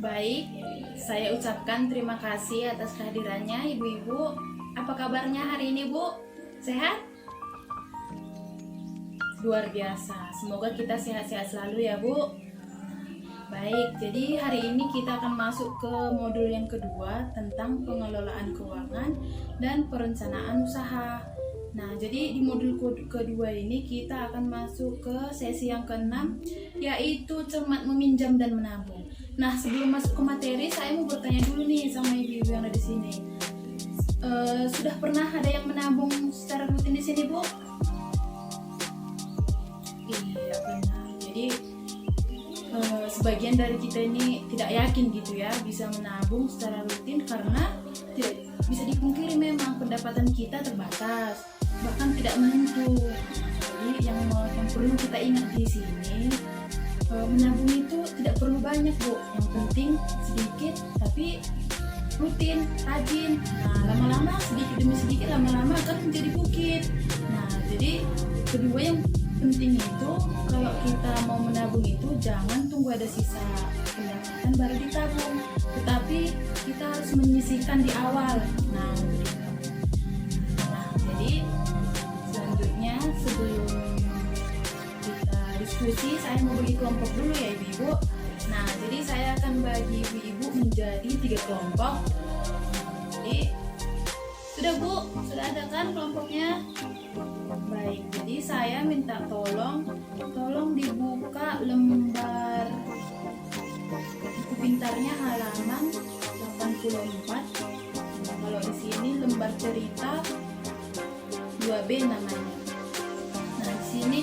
Baik, saya ucapkan terima kasih atas kehadirannya ibu-ibu. Apa kabarnya hari ini, Bu? Sehat? Luar biasa. Semoga kita sehat-sehat selalu ya, Bu. Baik, jadi hari ini kita akan masuk ke modul yang kedua tentang pengelolaan keuangan dan perencanaan usaha. Nah, jadi di modul kedua ini kita akan masuk ke sesi yang keenam, yaitu cermat meminjam dan menabung. Nah, sebelum masuk ke materi, saya mau bertanya dulu nih sama ibu-ibu yang ada di sini. Sudah pernah ada yang menabung secara rutin di sini, Bu? Iya, benar. Jadi sebagian dari kita ini tidak yakin gitu ya bisa menabung secara rutin karena tidak bisa dipungkiri memang pendapatan kita terbatas, bahkan tidak menentu. Jadi yang perlu kita ingat di sini, menabung itu tidak perlu banyak, Bu. Yang penting sedikit tapi rutin, rajin. Nah, lama-lama sedikit demi sedikit, lama-lama akan menjadi bukit. Nah, jadi kedua yang penting itu, kalau kita mau menabung itu jangan tunggu ada sisa pendapatan baru ditabung, tetapi kita harus menyisihkan di awal. Nah, jadi selanjutnya sebelum kita diskusi, saya mau bagi kelompok dulu ya ibu-ibu. Nah, jadi saya akan bagi ibu-ibu menjadi 3 kelompok. Jadi sudah, Bu? Sudah ada kan kelompoknya? Baik, jadi saya minta tolong dibuka lembar buku pintarnya halaman 84. Kalau di sini lembar cerita 2B namanya. Nah, di sini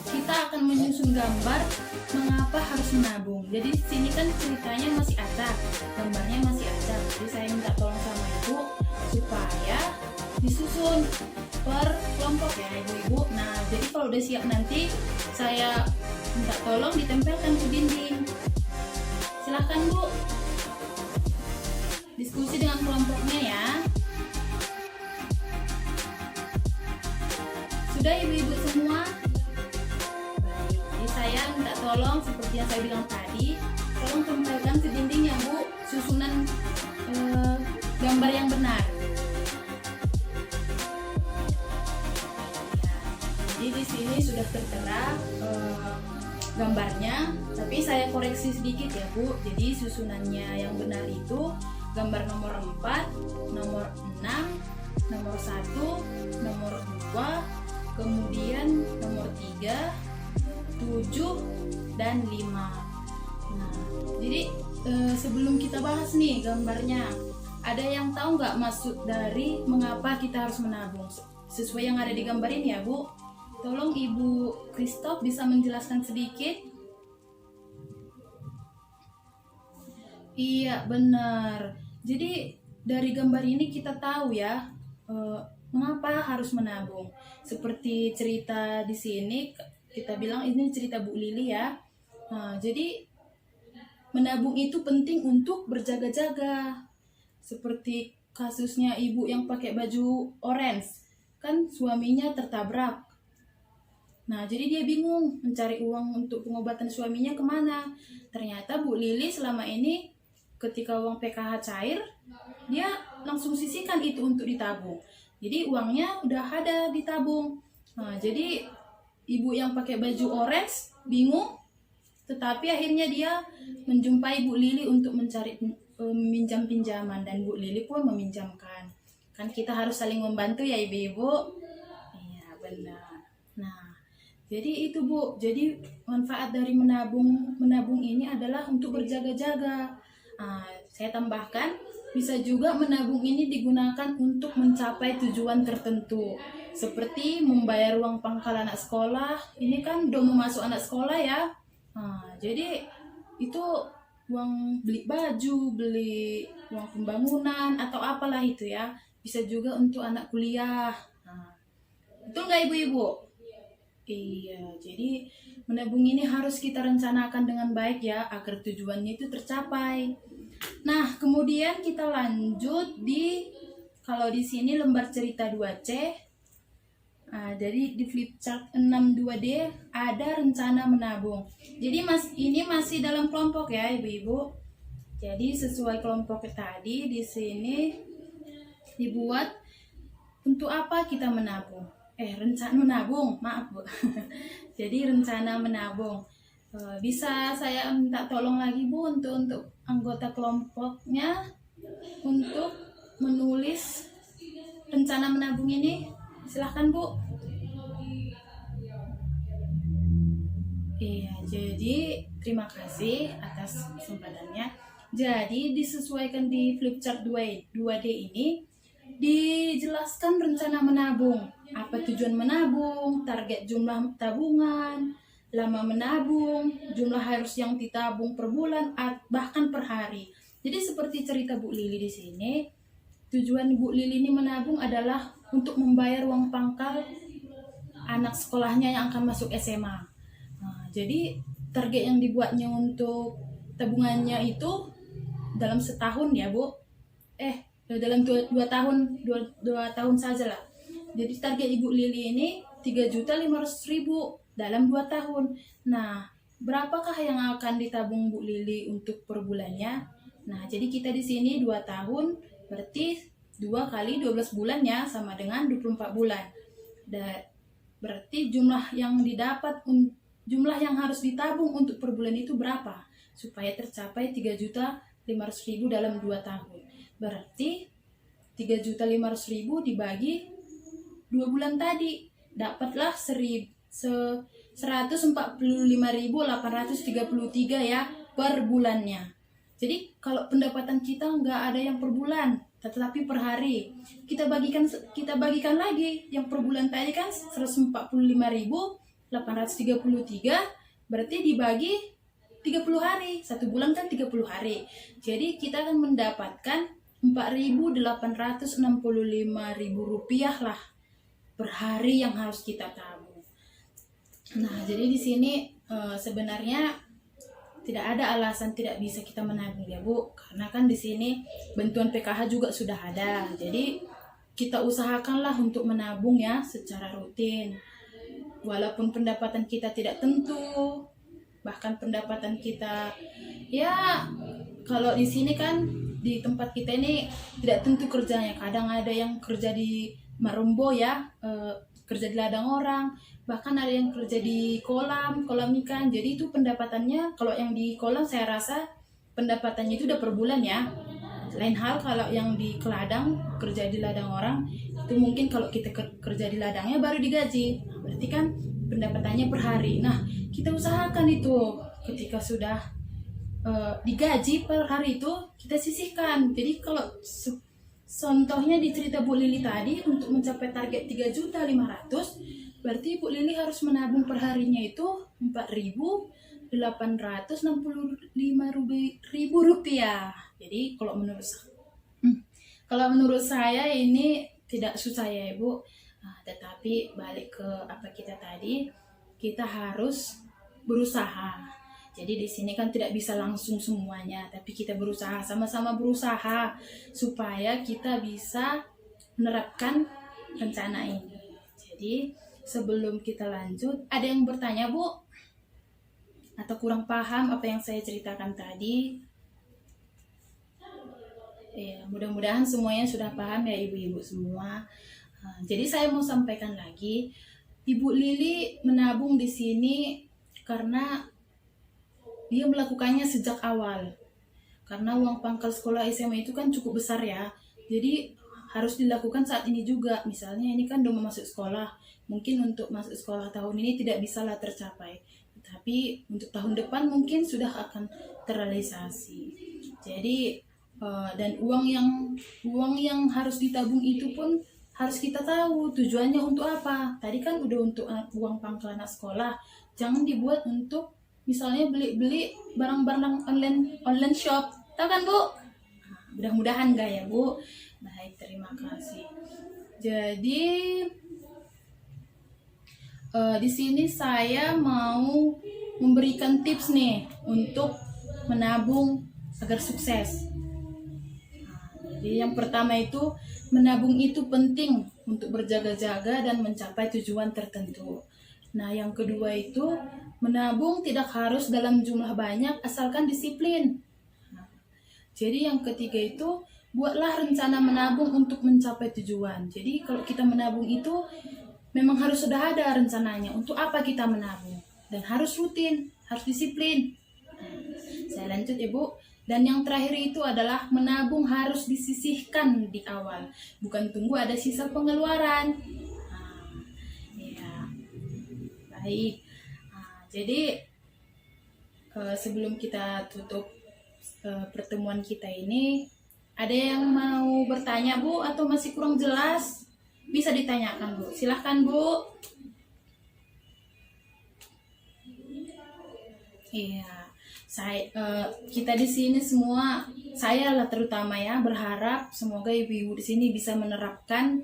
kita akan menyusun gambar mengapa harus menabung. Jadi di sini kan ceritanya masih ada, gambarnya masih ada. Jadi saya minta tolong sama ibu supaya disusun per kelompok ya ibu-ibu. Nah, jadi kalau udah siap nanti saya minta tolong ditempelkan ke dinding. Silahkan, Bu, diskusi dengan kelompoknya ya. Sudah ibu-ibu semua? Baik, jadi saya minta tolong seperti yang saya bilang tadi, tolong tempelkan ke dinding ya, Bu, susunan gambar yang benar. Jadi di sini sudah tertera gambarnya, tapi saya koreksi sedikit ya, Bu. Jadi susunannya yang benar itu gambar nomor 4, nomor 6, nomor 1, nomor 2, kemudian nomor 3, 7, dan 5. Nah, jadi sebelum kita bahas nih gambarnya, ada yang tahu nggak maksud dari mengapa kita harus menabung? Sesuai yang ada di gambar ini ya, Bu. Tolong Ibu Christoph bisa menjelaskan sedikit. Iya, benar. Jadi dari gambar ini kita tahu ya mengapa harus menabung. Seperti cerita di sini kita bilang ini cerita Bu Lili ya. Nah, jadi menabung itu penting untuk berjaga-jaga. Seperti kasusnya ibu yang pakai baju orange, kan suaminya tertabrak. Nah, jadi dia bingung mencari uang untuk pengobatan suaminya kemana. Ternyata Bu Lili selama ini ketika uang PKH cair, dia langsung sisihkan itu untuk ditabung. Jadi uangnya udah ada ditabung. Nah, jadi ibu yang pakai baju orange bingung, tetapi akhirnya dia menjumpai Bu Lili untuk mencari meminjam pinjaman, dan Bu Lili pun meminjamkan. Kan kita harus saling membantu ya ibu-ibu. Iya, benar. Nah, jadi itu Bu, jadi manfaat dari menabung ini adalah untuk berjaga-jaga. Nah, saya tambahkan, bisa juga menabung ini digunakan untuk mencapai tujuan tertentu, seperti membayar uang pangkal anak sekolah. Ini kan udah mau masuk anak sekolah ya. Nah, jadi itu uang beli baju, beli uang pembangunan atau apalah itu ya. Bisa juga untuk anak kuliah. Nah, betul nggak ibu-ibu? Iya, jadi menabung ini harus kita rencanakan dengan baik ya, agar tujuannya itu tercapai. Nah, kemudian kita lanjut kalau di sini lembar cerita 2C. Jadi di flip chart 62D ada rencana menabung. Jadi ini masih dalam kelompok ya ibu-ibu. Jadi sesuai kelompok tadi di sini dibuat untuk apa kita menabung. Rencana menabung, maaf Bu. Jadi rencana menabung. Bisa saya minta tolong lagi Bu untuk anggota kelompoknya untuk menulis rencana menabung ini. Silahkan Bu. Iya, jadi terima kasih atas kesempatannya. Jadi disesuaikan di flipchart 2D ini dijelaskan rencana menabung, apa tujuan menabung, target jumlah tabungan, lama menabung, jumlah harus yang ditabung per bulan, bahkan per hari. Jadi seperti cerita Bu Lili di sini, tujuan Bu Lili ini menabung adalah untuk membayar uang pangkal anak sekolahnya yang akan masuk SMA. Jadi target yang dibuatnya untuk tabungannya itu dalam setahun ya Bu, dalam 2 tahun saja lah. Jadi target Ibu Lili ini 3.500.000 dalam 2 tahun. Nah, berapakah yang akan ditabung Bu Lili untuk per bulannya? Nah, jadi kita di sini 2 tahun berarti 2 kali 12 bulan ya, sama dengan 24 bulan. Dan berarti jumlah yang harus ditabung untuk per bulan itu berapa? Supaya tercapai 3.500.000 dalam 2 tahun. Berarti 3.500.000 dibagi 2 bulan tadi, dapatlah 145.833 ya per bulannya. Jadi kalau pendapatan kita nggak ada yang per bulan, tetapi per hari. Kita bagikan lagi yang per bulan tadi kan 145.833, berarti dibagi 30 hari. 1 bulan kan 30 hari. Jadi kita akan mendapatkan 4.865.000 rupiah lah per hari yang harus kita tabung. Nah, jadi di sini sebenarnya tidak ada alasan tidak bisa kita menabung ya Bu, karena kan di sini bantuan PKH juga sudah ada. Jadi kita usahakanlah untuk menabung ya secara rutin. Walaupun pendapatan kita tidak tentu, bahkan pendapatan kita ya kalau di sini kan di tempat kita ini tidak tentu kerjanya. Kadang ada yang kerja di marumbo ya, kerja di ladang orang, bahkan ada yang kerja di kolam ikan. Jadi itu pendapatannya, kalau yang di kolam saya rasa pendapatannya itu udah per bulan ya. Lain hal kalau yang di ladang, kerja di ladang orang, itu mungkin kalau kita kerja di ladangnya baru digaji. Berarti kan pendapatannya per hari. Nah, kita usahakan itu ketika sudah digaji per hari itu kita sisihkan. Jadi kalau contohnya di cerita Bu Lili tadi, untuk mencapai target 3.500.000, berarti Bu Lili harus menabung per harinya itu 4.865.000 rupiah. Jadi kalau menurut saya ini tidak susah ya Ibu. Tetapi balik ke apa kita tadi, kita harus berusaha. Jadi di sini kan tidak bisa langsung semuanya, tapi kita berusaha, sama-sama berusaha supaya kita bisa menerapkan rencana ini. Jadi sebelum kita lanjut, ada yang bertanya Bu? Atau kurang paham apa yang saya ceritakan tadi? Ya, mudah-mudahan semuanya sudah paham ya ibu-ibu semua. Jadi saya mau sampaikan lagi, Ibu Lili menabung di sini karena dia melakukannya sejak awal. Karena uang pangkal sekolah SMA itu kan cukup besar ya. Jadi harus dilakukan saat ini juga. Misalnya ini kan udah mau masuk sekolah. Mungkin untuk masuk sekolah tahun ini tidak bisalah tercapai. Tapi untuk tahun depan mungkin sudah akan terrealisasi. Jadi dan uang yang harus ditabung itu pun harus kita tahu tujuannya untuk apa. Tadi kan udah untuk uang pangkal anak sekolah. Jangan dibuat untuk misalnya beli barang-barang online shop, tahu kan Bu? Mudah-mudahan enggak ya Bu. Baik, terima kasih. Jadi di sini saya mau memberikan tips nih untuk menabung agar sukses. Jadi yang pertama itu, menabung itu penting untuk berjaga-jaga dan mencapai tujuan tertentu. Nah, yang kedua itu, menabung tidak harus dalam jumlah banyak asalkan disiplin. Nah, jadi yang ketiga itu, buatlah rencana menabung untuk mencapai tujuan. Jadi kalau kita menabung itu memang harus sudah ada rencananya untuk apa kita menabung, dan harus rutin, harus disiplin. Saya lanjut Ibu. Dan yang terakhir itu adalah menabung harus disisihkan di awal, bukan tunggu ada sisa pengeluaran. Ya, baik. Jadi sebelum kita tutup pertemuan kita ini, ada yang mau bertanya Bu atau masih kurang jelas? Bisa ditanyakan Bu. Silahkan Bu. Iya. Kita di sini semua, saya lah terutama ya, berharap semoga ibu-ibu di sini bisa menerapkan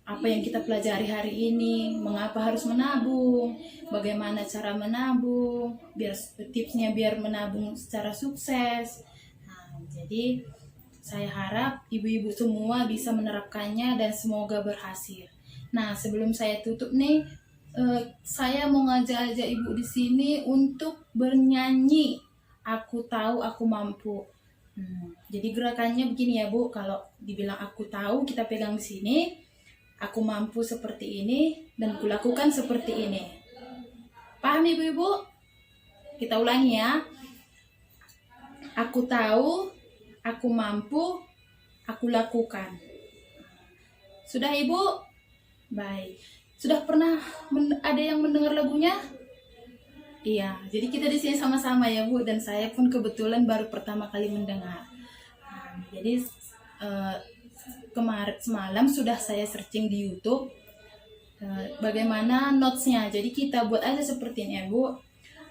apa yang kita pelajari hari ini, mengapa harus menabung, bagaimana cara menabung, biar tipsnya biar menabung secara sukses. Nah, jadi saya harap ibu-ibu semua bisa menerapkannya dan semoga berhasil. Nah, sebelum saya tutup nih, saya mau ngajak-ajak ibu di sini untuk bernyanyi "Aku Tahu Aku Mampu". Jadi gerakannya begini ya Bu, kalau dibilang aku tahu kita pegang di sini, aku mampu seperti ini dan kulakukan seperti ini. Paham ibu-ibu? Kita ulangi ya. Aku tahu, aku mampu, aku lakukan. Sudah Ibu? Baik. Sudah pernah ada yang mendengar lagunya? Iya, jadi kita di sini sama-sama ya Bu, dan saya pun kebetulan baru pertama kali mendengar. Jadi kemarin semalam sudah saya searching di YouTube bagaimana notesnya. Jadi kita buat aja seperti ini ya Bu.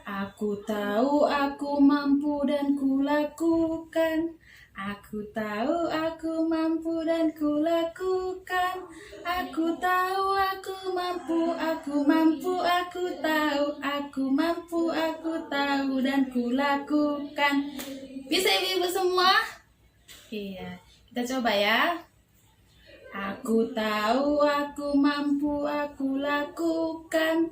Aku tahu aku mampu dan kulakukan. Aku tahu aku mampu dan kulakukan. Aku tahu aku mampu, aku mampu, aku tahu. Aku mampu, aku tahu dan kulakukan. Bisa ibu-ibu semua? Iya, kita coba ya. Aku tahu aku mampu, aku lakukan.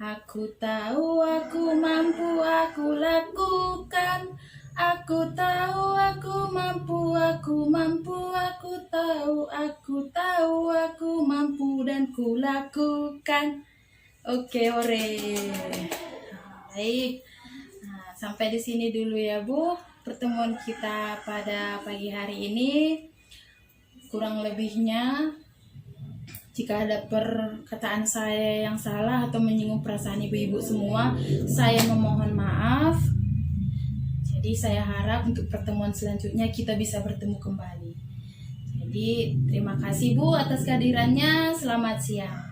Aku tahu aku mampu, aku lakukan. Aku tahu aku mampu, aku mampu, aku tahu. Aku tahu aku mampu dan kulakukan. Oke, ore. Baik. Nah, sampai di sini dulu ya Bu pertemuan kita pada pagi hari ini. Kurang lebihnya, jika ada perkataan saya yang salah atau menyinggung perasaan ibu-ibu semua, saya memohon maaf. Jadi saya harap untuk pertemuan selanjutnya kita bisa bertemu kembali. Jadi terima kasih Bu atas kehadirannya. Selamat siang.